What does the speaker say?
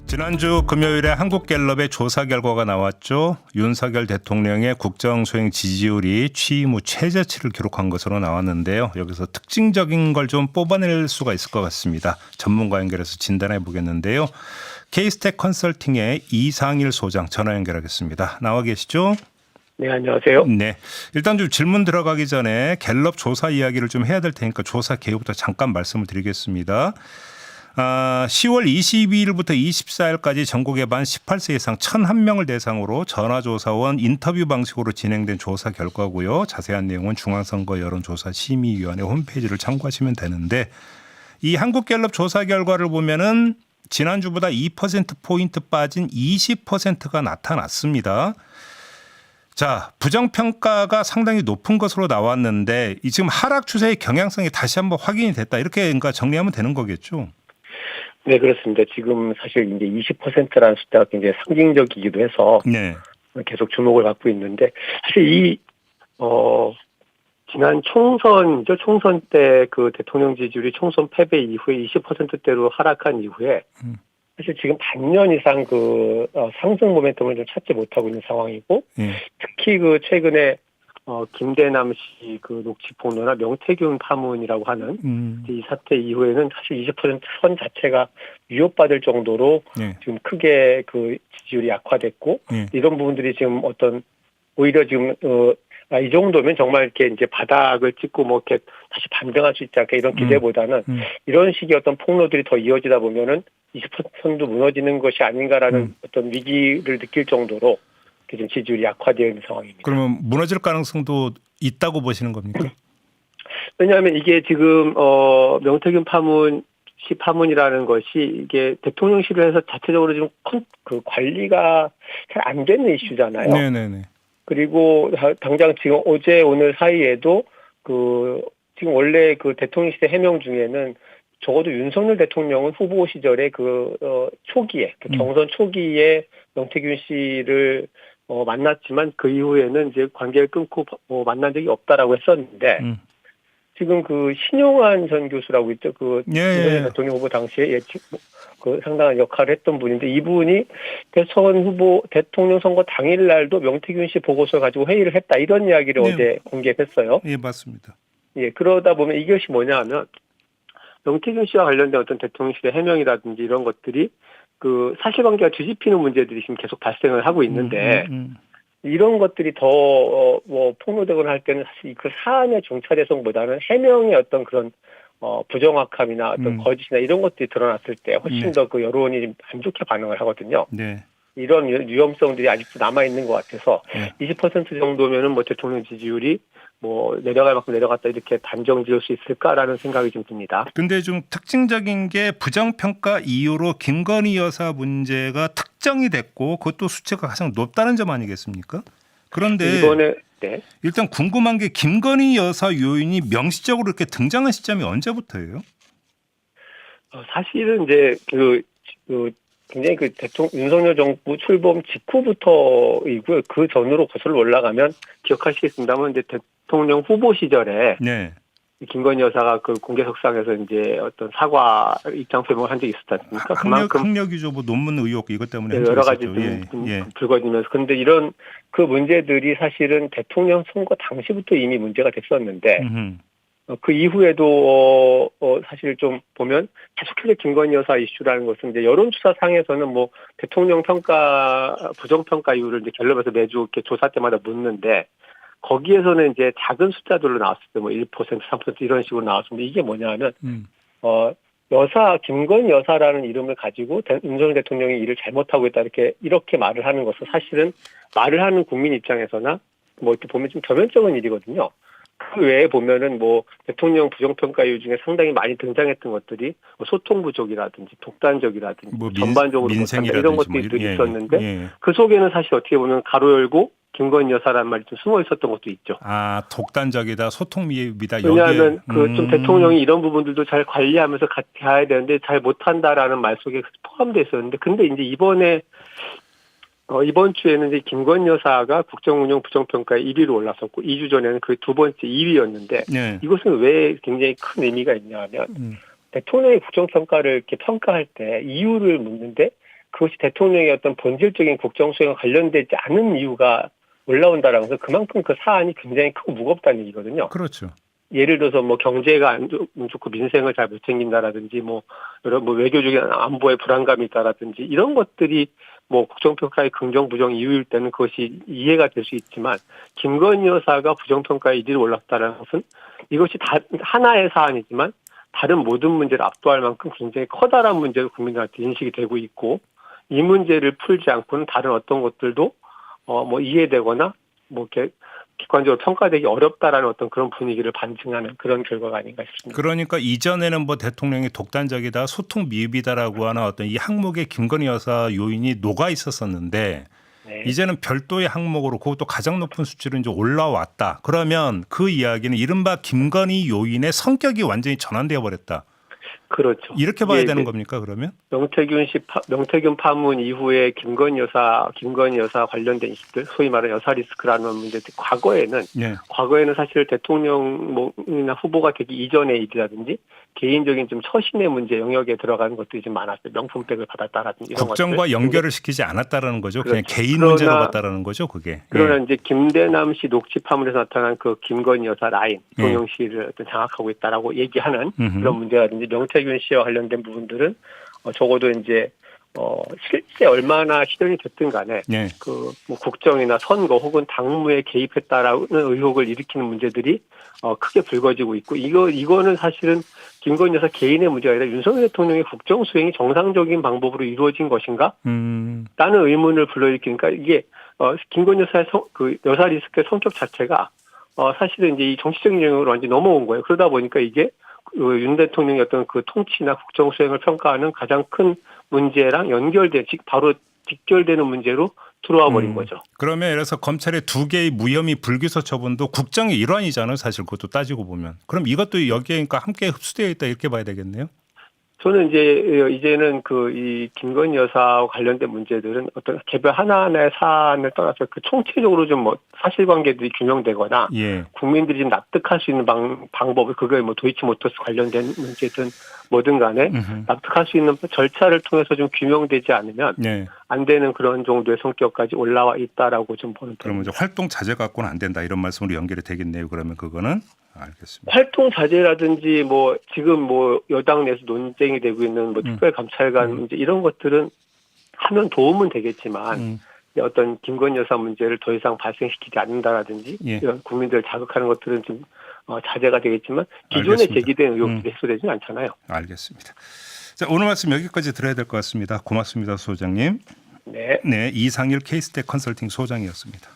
지난주 금요일에 한국갤럽의 조사 결과가 나왔죠. 윤석열 대통령의 국정수행 지지율이 취임 후 최저치를 기록한 것으로 나왔는데요. 여기서 특징적인 걸 좀 뽑아낼 수가 있을 것 같습니다. 전문가 연결해서 진단해 보겠는데요. K스택 컨설팅의 이상일 소장 전화 연결하겠습니다. 나와 계시죠? 네, 안녕하세요. 네, 일단 좀 질문 들어가기 전에 갤럽 조사 이야기를 좀 해야 될 테니까 조사 개요부터 잠깐 말씀을 드리겠습니다. 10월 22일부터 24일까지 전국의 만 18세 이상 1,001명을 대상으로 전화조사원 인터뷰 방식으로 진행된 조사 결과고요. 자세한 내용은 중앙선거 여론조사 심의위원회 홈페이지를 참고하시면 되는데, 이 한국갤럽 조사 결과를 보면은 지난주보다 2%포인트 빠진 20%가 나타났습니다. 자, 부정평가가 상당히 높은 것으로 나왔는데 이 지금 하락 추세의 경향성이 다시 한번 확인이 됐다. 이렇게 그러니까 정리하면 되는 거겠죠? 네, 그렇습니다. 지금 사실 이제 20%라는 숫자가 굉장히 상징적이기도 해서 네. 계속 주목을 받고 있는데, 사실 지난 총선 때 그 대통령 지지율이 총선 패배 이후에 20%대로 하락한 이후에 사실 지금 반년 이상 상승 모멘텀을 좀 찾지 못하고 있는 상황이고, 특히 최근에 김대남 씨 녹취 폭로나 명태균 파문이라고 하는 이 사태 이후에는 사실 20%선 자체가 위협받을 정도로 지금 크게 지지율이 약화됐고, 이런 부분들이 지금 오히려 지금 이 정도면 정말 이렇게 이제 바닥을 찍고 이렇게 다시 반등할 수 있지 않을까 이런 기대보다는 이런 식의 어떤 폭로들이 더 이어지다 보면은 20%선도 무너지는 것이 아닌가라는 어떤 위기를 느낄 정도로 지금 지지율이 약화되어 있는 상황입니다. 그러면 무너질 가능성도 있다고 보시는 겁니까? 왜냐하면 이게 지금 명태균 파문이라는 것이 이게 대통령실을 해서 자체적으로 지금 관리가 잘 안 되는 이슈잖아요. 네네네. 그리고 당장 지금 어제 오늘 사이에도 지금 원래 대통령실의 해명 중에는 적어도 윤석열 대통령은 후보 시절에 초기에 경선 초기에 명태균 씨를 만났지만 그 이후에는 이제 관계를 끊고 만난 적이 없다라고 했었는데, 지금 신용환 전 교수라고 있죠. 윤석열 대통령 후보 당시에 상당한 역할을 했던 분인데, 이분이 대통령 선거 당일날도 명태균 씨 보고서를 가지고 회의를 했다, 이런 이야기를 어제 공개했어요. 예, 맞습니다. 예, 그러다 보면 이것이 뭐냐하면 명태균 씨와 관련된 어떤 대통령실의 해명이라든지 이런 것들이 사실관계가 뒤집히는 문제들이 지금 계속 발생을 하고 있는데, 이런 것들이 더 폭로되거나 할 때는 사실 그 사안의 중차대성보다는 해명의 어떤 그런 부정확함이나 어떤 거짓이나 이런 것들이 드러났을 때 훨씬 더 여론이 좀 안 좋게 반응을 하거든요. 네. 이런 위험성들이 아직도 남아 있는 것 같아서 20% 정도면은 대통령 지지율이 내려갈 만큼 내려갔다 이렇게 단정 지을 수 있을까라는 생각이 좀 듭니다. 근데 좀 특징적인 게 부정평가 이후로 김건희 여사 문제가 특정이 됐고 그것도 수치가 가장 높다는 점 아니겠습니까? 그런데 이번에 일단 궁금한 게 김건희 여사 요인이 명시적으로 이렇게 등장한 시점이 언제부터예요? 사실은 이제 굉장히 윤석열 정부 출범 직후부터이고요. 그 전으로 거슬러 올라가면 기억하시겠습니다만 이제 대통령 후보 시절에 김건희 여사가 공개석상에서 이제 어떤 사과 입장 표명을 한 적이 있었지 않습니까? 그만큼 학력 위조 논문 의혹 이것 때문에 여러 가지 불거지면서, 근데 이런 문제들이 사실은 대통령 선거 당시부터 이미 문제가 됐었는데. 그 이후에도 사실 좀 보면 계속해서 김건희 여사 이슈라는 것은 이제 여론조사 상에서는 대통령 부정평가 이유를 이제 갤럽에서 매주 이렇게 조사 때마다 묻는데, 거기에서는 이제 작은 숫자들로 나왔을 때 1%, 3% 이런 식으로 나왔습니다. 이게 뭐냐면 김건희 여사라는 이름을 가지고 윤석열 대통령이 일을 잘못하고 있다 이렇게 말을 하는 것은 사실은 말을 하는 국민 입장에서나 이렇게 보면 좀 겸연쩍은 일이거든요. 그 외에 보면은 대통령 부정평가 이유 중에 상당히 많이 등장했던 것들이 소통 부족이라든지 독단적이라든지 전반적으로 못한다 이런 것들이 있었는데, 그 속에는 사실 어떻게 보면 가로 열고 김건희 여사라는 말이 좀 숨어 있었던 것도 있죠. 독단적이다, 소통 미흡이다. 왜냐하면 좀 대통령이 이런 부분들도 잘 관리하면서 같이 가야 되는데 잘 못한다라는 말 속에 포함되어 있었는데, 근데 이제 이번 주에는 이제 김건희 여사가 국정운영 부정평가에 1위로 올랐었고, 2주 전에는 그 두 번째 2위였는데, 이것은 왜 굉장히 큰 의미가 있냐 하면, 대통령의 국정평가를 이렇게 평가할 때 이유를 묻는데, 그것이 대통령의 어떤 본질적인 국정 수행과 관련되지 않은 이유가 올라온다라고 해서 그만큼 그 사안이 굉장히 크고 무겁다는 얘기거든요. 그렇죠. 예를 들어서 뭐 경제가 안 좋고 민생을 잘 못 챙긴다라든지 뭐 여러 뭐 외교적인 안보에 불안감이 있다라든지 이런 것들이 뭐 국정평가의 긍정 부정 이유일 때는 그것이 이해가 될 수 있지만 김건희 여사가 부정평가에 1위로 올랐다는 것은 이것이 다 하나의 사안이지만 다른 모든 문제를 압도할 만큼 굉장히 커다란 문제로 국민들한테 인식이 되고 있고 이 문제를 풀지 않고는 다른 어떤 것들도 뭐 이해되거나 뭐 이렇게 객관적으로 평가되기 어렵다라는 어떤 그런 분위기를 반증하는 그런 결과가 아닌가 싶습니다. 그러니까 이전에는 뭐 대통령이 독단적이다, 소통 미흡이다라고 하는 어떤 이 항목에 김건희 여사 요인이 녹아 있었었는데 네. 이제는 별도의 항목으로 그것도 가장 높은 수치로 이제 올라왔다. 그러면 그 이야기는 이른바 김건희 요인의 성격이 완전히 전환되어 버렸다. 그렇죠. 이렇게 봐야 예, 되는 겁니까 그러면? 명태균 파문 이후에 김건희 여사 관련된 이슈들, 소위 말하는 여사 리스크라는 문제들, 과거에는 사실 대통령이나 후보가 되기 이전의 일이라든지 개인적인 좀 처신의 문제 영역에 들어가는 것들이 좀 많았어요. 명품백을 받았다라든지 이런 국정과 것들. 연결을 시키지 않았다라는 거죠. 그냥 그렇죠. 개인 문제로 봤다라는 거죠, 그게. 그러나 이제 김대남 씨 녹취 파문에서 나타난 그 김건희 여사 라인, 대통령실을 어떤 장악하고 있다라고 얘기하는 그런 문제라든지 명태균 씨와 관련된 부분들은 적어도 이제 실제 얼마나 실현이 됐든 간에 그 뭐 국정이나 선거 혹은 당무에 개입했다라는 의혹을 일으키는 문제들이 크게 불거지고 있고 이거는 사실은 김건희 여사 개인의 문제가 아니라 윤석열 대통령의 국정 수행이 정상적인 방법으로 이루어진 것인가? 라는 의문을 불러일으키니까 이게 김건희 여사의 그 여사 리스크의 성격 자체가 사실은 이제 이 정치적인 영역으로 완전히 넘어온 거예요. 그러다 보니까 이게 윤 대통령의 어떤 그 통치나 국정 수행을 평가하는 가장 큰 문제랑 바로 직결되는 문제로 들어와 버린 거죠. 그러면 예를 들어서 검찰의 2개의 무혐의 불기소 처분도 국정의 일환이잖아요. 사실 그것도 따지고 보면. 그럼 이것도 여기에 그러니까 함께 흡수되어 있다 이렇게 봐야 되겠네요. 저는 이제는 이 김건희 여사와 관련된 문제들은 어떤 개별 하나하나의 사안을 떠나서 그 총체적으로 좀 뭐 사실관계들이 규명되거나 국민들이 좀 납득할 수 있는 방법을 그거에 뭐 도이치모터스 관련된 문제든 뭐든 간에 납득할 수 있는 절차를 통해서 좀 규명되지 않으면 안 되는 그런 정도의 성격까지 올라와 있다라고 좀 보는 편입니다. 그러면 이제 활동 자제 갖고는 안 된다 이런 말씀으로 연결이 되겠네요. 그러면 그거는 알겠습니다. 활동 자제라든지 뭐 지금 뭐 여당 내에서 논쟁이 되고 있는 뭐 특별감찰관 문제 이런 것들은 하면 도움은 되겠지만 어떤 김건희 여사 문제를 더 이상 발생시키지 않는다라든지 이런 국민들을 자극하는 것들은 좀 자제가 되겠지만 기존에 제기된 의혹들이 해소되지는 않잖아요. 알겠습니다. 자, 오늘 말씀 여기까지 들어야 될 것 같습니다. 고맙습니다, 소장님. 네. 네, 이상일 케이스텍 컨설팅 소장이었습니다.